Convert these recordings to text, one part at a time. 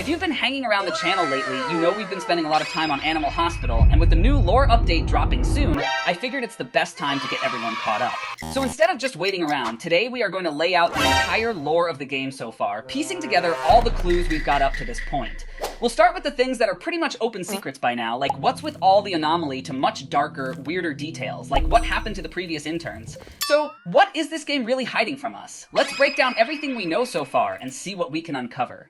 If you've been hanging around the channel lately, you know we've been spending a lot of time on Animal Hospital, and with the new lore update dropping soon, I figured it's the best time to get everyone caught up. So instead of just waiting around, today we are going to lay out the entire lore of the game so far, piecing together all the clues we've got up to this point. We'll start with the things that are pretty much open secrets by now, like what's with all the anomaly to much darker, weirder details, like what happened to the previous interns. So, what is this game really hiding from us? Let's break down everything we know so far and see what we can uncover.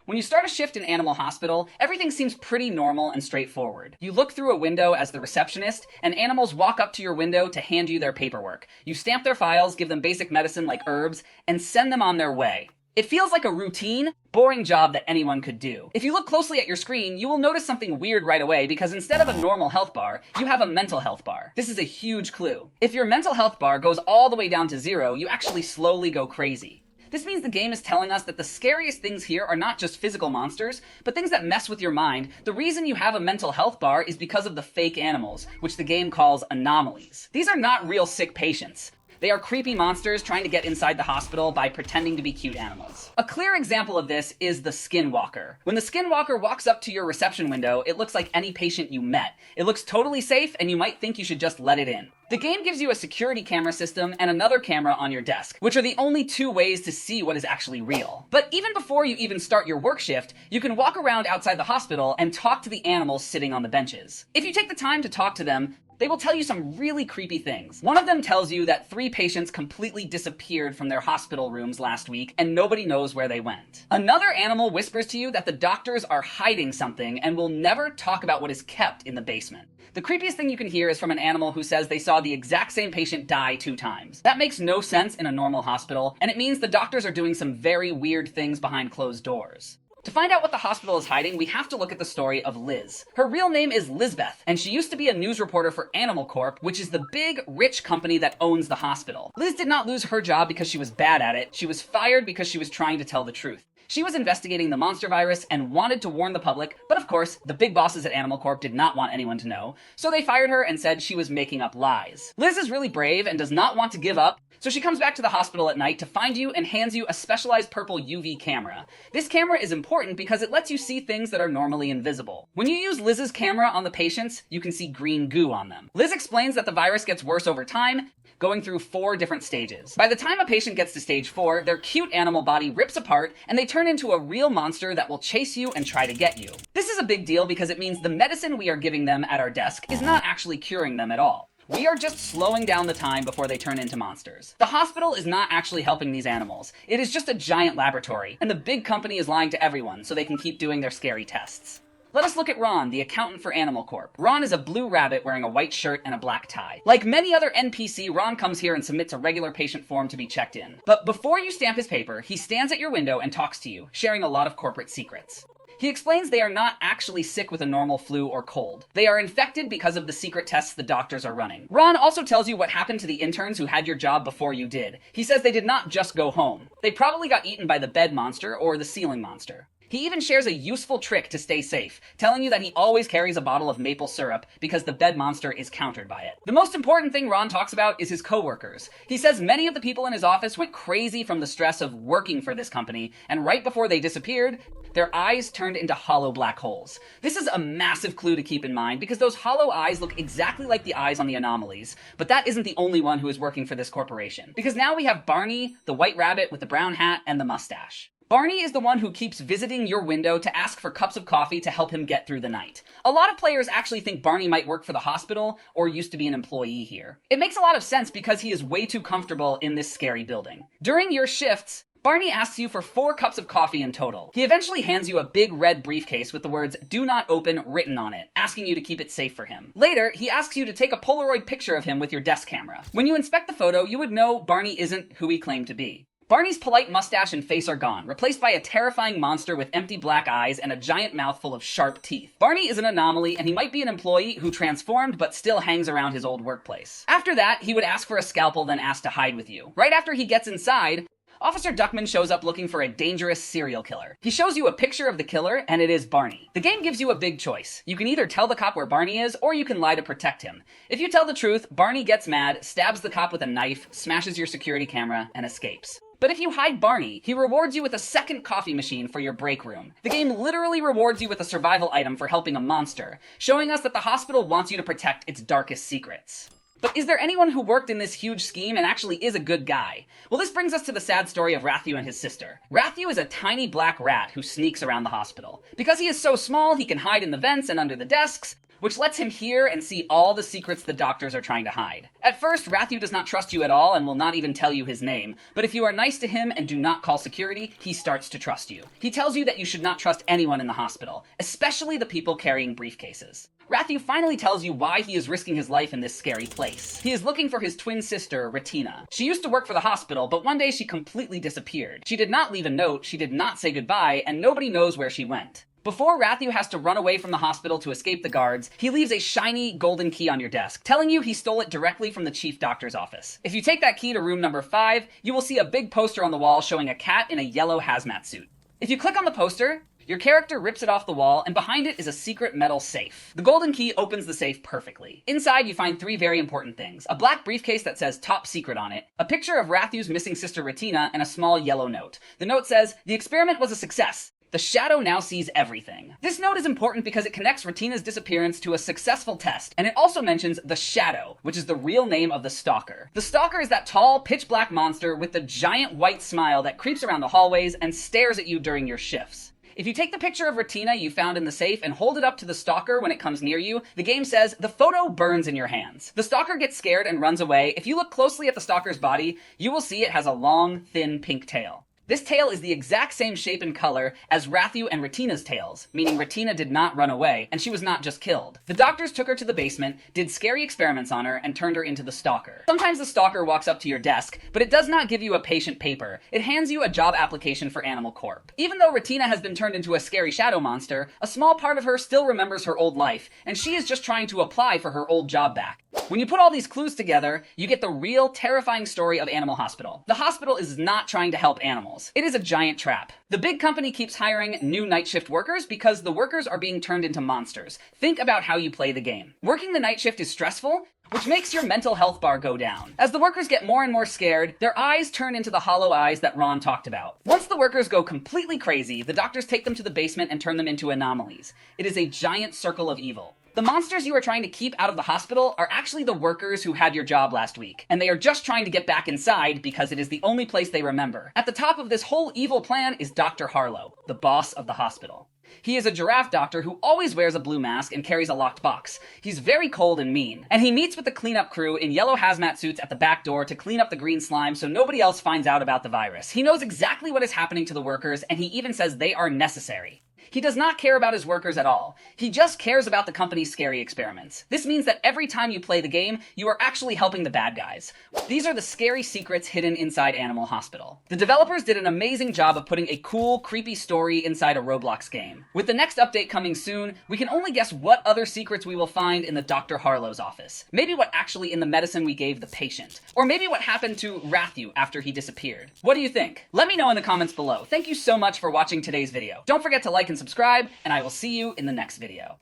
When you start a shift in Animal Hospital, everything seems pretty normal and straightforward. You look through a window as the receptionist, and animals walk up to your window to hand you their paperwork. You stamp their files, give them basic medicine like herbs, and send them on their way. It feels like a routine, boring job that anyone could do. If you look closely at your screen, you will notice something weird right away because instead of a normal health bar, you have a mental health bar. This is a huge clue. If your mental health bar goes all the way down to 0, you actually slowly go crazy. This means the game is telling us that the scariest things here are not just physical monsters, but things that mess with your mind. The reason you have a mental health bar is because of the fake animals, which the game calls anomalies. These are not real sick patients. They are creepy monsters trying to get inside the hospital by pretending to be cute animals. A clear example of this is the Skinwalker. When the Skinwalker walks up to your reception window, it looks like any patient you met. It looks totally safe, and you might think you should just let it in. The game gives you a security camera system and another camera on your desk, which are the only two ways to see what is actually real. But even before you even start your work shift, you can walk around outside the hospital and talk to the animals sitting on the benches. If you take the time to talk to them, they will tell you some really creepy things. One of them tells you that 3 patients completely disappeared from their hospital rooms last week and nobody knows where they went. Another animal whispers to you that the doctors are hiding something and will never talk about what is kept in the basement. The creepiest thing you can hear is from an animal who says they saw the exact same patient die 2 times. That makes no sense in a normal hospital, and it means the doctors are doing some very weird things behind closed doors. To find out what the hospital is hiding, we have to look at the story of Liz. Her real name is Lizbeth, and she used to be a news reporter for Animal Corp, which is the big, rich company that owns the hospital. Liz did not lose her job because she was bad at it. She was fired because she was trying to tell the truth. She was investigating the monster virus and wanted to warn the public, but of course, the big bosses at Animal Corp did not want anyone to know, so they fired her and said she was making up lies. Liz is really brave and does not want to give up, so she comes back to the hospital at night to find you and hands you a specialized purple UV camera. This camera is important because it lets you see things that are normally invisible. When you use Liz's camera on the patients, you can see green goo on them. Liz explains that the virus gets worse over time, going through 4 different stages. By the time a patient gets to stage 4, their cute animal body rips apart and they turn into a real monster that will chase you and try to get you. This is a big deal because it means the medicine we are giving them at our desk is not actually curing them at all. We are just slowing down the time before they turn into monsters. The hospital is not actually helping these animals. It is just a giant laboratory, and the big company is lying to everyone so they can keep doing their scary tests. Let us look at Ron, the accountant for Animal Corp. Ron is a blue rabbit wearing a white shirt and a black tie. Like many other NPC, Ron comes here and submits a regular patient form to be checked in. But before you stamp his paper, he stands at your window and talks to you, sharing a lot of corporate secrets. He explains they are not actually sick with a normal flu or cold. They are infected because of the secret tests the doctors are running. Ron also tells you what happened to the interns who had your job before you did. He says they did not just go home. They probably got eaten by the bed monster or the ceiling monster. He even shares a useful trick to stay safe, telling you that he always carries a bottle of maple syrup because the bed monster is countered by it. The most important thing Ron talks about is his coworkers. He says many of the people in his office went crazy from the stress of working for this company, and right before they disappeared, their eyes turned into hollow black holes. This is a massive clue to keep in mind because those hollow eyes look exactly like the eyes on the anomalies, but that isn't the only one who is working for this corporation. Because now we have Barney, the white rabbit with the brown hat and the mustache. Barney is the one who keeps visiting your window to ask for cups of coffee to help him get through the night. A lot of players actually think Barney might work for the hospital or used to be an employee here. It makes a lot of sense because he is way too comfortable in this scary building. During your shifts, Barney asks you for 4 cups of coffee in total. He eventually hands you a big red briefcase with the words "Do not open" written on it, asking you to keep it safe for him. Later, he asks you to take a Polaroid picture of him with your desk camera. When you inspect the photo, you would know Barney isn't who he claimed to be. Barney's polite mustache and face are gone, replaced by a terrifying monster with empty black eyes and a giant mouth full of sharp teeth. Barney is an anomaly, and he might be an employee who transformed but still hangs around his old workplace. After that, he would ask for a scalpel, then ask to hide with you. Right after he gets inside, Officer Duckman shows up looking for a dangerous serial killer. He shows you a picture of the killer, and it is Barney. The game gives you a big choice. You can either tell the cop where Barney is, or you can lie to protect him. If you tell the truth, Barney gets mad, stabs the cop with a knife, smashes your security camera, and escapes. But if you hide Barney, he rewards you with a second coffee machine for your break room. The game literally rewards you with a survival item for helping a monster, showing us that the hospital wants you to protect its darkest secrets. But is there anyone who worked in this huge scheme and actually is a good guy? Well, this brings us to the sad story of Ratthew and his sister. Ratthew is a tiny black rat who sneaks around the hospital. Because he is so small, he can hide in the vents and under the desks, which lets him hear and see all the secrets the doctors are trying to hide. At first, Ratthew does not trust you at all and will not even tell you his name, but if you are nice to him and do not call security, he starts to trust you. He tells you that you should not trust anyone in the hospital, especially the people carrying briefcases. Ratthew finally tells you why he is risking his life in this scary place. He is looking for his twin sister, Rattina. She used to work for the hospital, but one day she completely disappeared. She did not leave a note, she did not say goodbye, and nobody knows where she went. Before Ratthew has to run away from the hospital to escape the guards, he leaves a shiny golden key on your desk, telling you he stole it directly from the chief doctor's office. If you take that key to room number 5, you will see a big poster on the wall showing a cat in a yellow hazmat suit. If you click on the poster, your character rips it off the wall, and behind it is a secret metal safe. The golden key opens the safe perfectly. Inside, you find 3 very important things. A black briefcase that says Top Secret on it, a picture of Ratthew's missing sister Rattina, and a small yellow note. The note says, "The experiment was a success. The shadow now sees everything." This note is important because it connects Rattina's disappearance to a successful test, and it also mentions the shadow, which is the real name of the stalker. The stalker is that tall, pitch-black monster with the giant white smile that creeps around the hallways and stares at you during your shifts. If you take the picture of Rattina you found in the safe and hold it up to the stalker when it comes near you, the game says, "The photo burns in your hands." The stalker gets scared and runs away. If you look closely at the stalker's body, you will see it has a long, thin pink tail. This tail is the exact same shape and color as Ratthew and Rattina's tails, meaning Rattina did not run away, and she was not just killed. The doctors took her to the basement, did scary experiments on her, and turned her into the stalker. Sometimes the stalker walks up to your desk, but it does not give you a patient paper. It hands you a job application for Animal Corp. Even though Rattina has been turned into a scary shadow monster, a small part of her still remembers her old life, and she is just trying to apply for her old job back. When you put all these clues together, you get the real, terrifying story of Animal Hospital. The hospital is not trying to help animals. It is a giant trap. The big company keeps hiring new night shift workers because the workers are being turned into monsters. Think about how you play the game. Working the night shift is stressful, which makes your mental health bar go down. As the workers get more and more scared, their eyes turn into the hollow eyes that Ron talked about. Once the workers go completely crazy, the doctors take them to the basement and turn them into anomalies. It is a giant circle of evil. The monsters you are trying to keep out of the hospital are actually the workers who had your job last week, and they are just trying to get back inside because it is the only place they remember. At the top of this whole evil plan is Dr. Harlow, the boss of the hospital. He is a giraffe doctor who always wears a blue mask and carries a locked box. He's very cold and mean, and he meets with the cleanup crew in yellow hazmat suits at the back door to clean up the green slime so nobody else finds out about the virus. He knows exactly what is happening to the workers, and he even says they are necessary. He does not care about his workers at all. He just cares about the company's scary experiments. This means that every time you play the game, you are actually helping the bad guys. These are the scary secrets hidden inside Animal Hospital. The developers did an amazing job of putting a cool, creepy story inside a Roblox game. With the next update coming soon, we can only guess what other secrets we will find in the Dr. Harlow's office. Maybe what actually in the medicine we gave the patient. Or maybe what happened to Ratthew after he disappeared. What do you think? Let me know in the comments below. Thank you so much for watching today's video. Don't forget to like and subscribe, and I will see you in the next video.